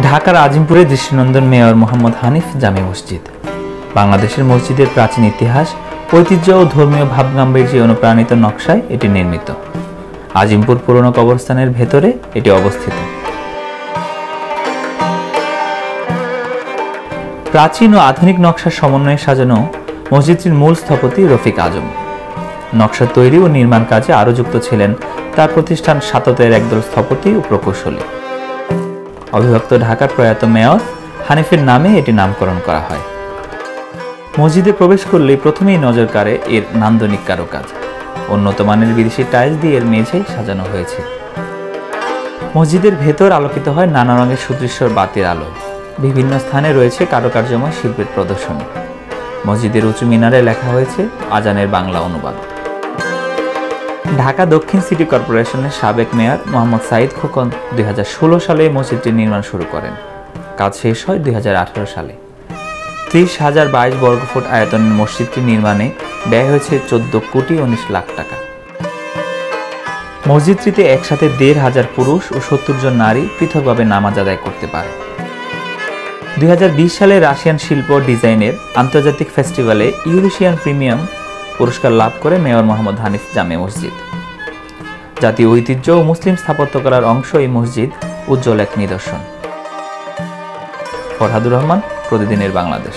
ঢাকার আজিমপুরে দৃষ্টিনন্দন মেয়র মোহাম্মদ হানিফ জামে মসজিদ। বাংলাদেশের মসজিদের প্রাচীন ইতিহাস, ঐতিহ্য ও ধর্মীয় ভাবগাম্ভীর্যে অনুপ্রাণিত নকশায় এটি নির্মিত। আজিমপুর পুরনো কবরস্থানের ভেতরে এটি অবস্থিত। প্রাচীন ও আধুনিক নকশার সমন্বয়ে সাজানো মসজিদটির মূল স্থপতি রফিক আজম। নকশা তৈরি ও নির্মাণ কাজে আরও যুক্ত ছিলেন তার প্রতিষ্ঠান সাততের একদল স্থপতি ও প্রকৌশলী। অবিভক্ত ঢাকার প্রয়াত মেয়র হানিফের নামে এটি নামকরণ করা হয়। মসজিদে প্রবেশ করলেই প্রথমেই নজর কাড়ে এর নান্দনিক কারুকাজ। উন্নত মানের বিদেশি টাইলস দিয়ে এর মেঝে সাজানো হয়েছে। মসজিদের ভেতর আলোকিত হয় নানা রঙের সুদৃশ্যর বাতির আলোয়। বিভিন্ন স্থানে রয়েছে কারুকার্যময় শিল্পের প্রদর্শনী। মসজিদের উঁচু মিনারে লেখা হয়েছে আজানের বাংলা অনুবাদ। ঢাকা দক্ষিণ সিটি কর্পোরেশনের সাবেক মেয়র মোহাম্মদ সাইদ খোকন 2016 সালে মসজিদটির নির্মাণ শুরু করেন। কাজ শেষ হয় 2018 সালে। 30,022 বর্গফুট আয়তনের মসজিদটি নির্মাণে ব্যয় হয়েছে 14 কোটি 19 লাখ টাকা। মসজিদটিতে একসাথে 1,500 পুরুষ ও 70 জন নারী পৃথকভাবে নামাজ আদায় করতে পারে। 2020 সালে রাশিয়ান শিল্প ডিজাইনের আন্তর্জাতিক ফেস্টিভ্যালে ইউরেশিয়ান প্রিমিয়াম পুরস্কার লাভ করে মেয়র মোহাম্মদ হানিফ জামে মসজিদ। জাতীয় ঐতিহ্য ও মুসলিম স্থাপত্যকলার অংশ এই মসজিদ উজ্জ্বল এক নিদর্শন। ফরহাদুর রহমান, প্রতিদিনের বাংলাদেশ।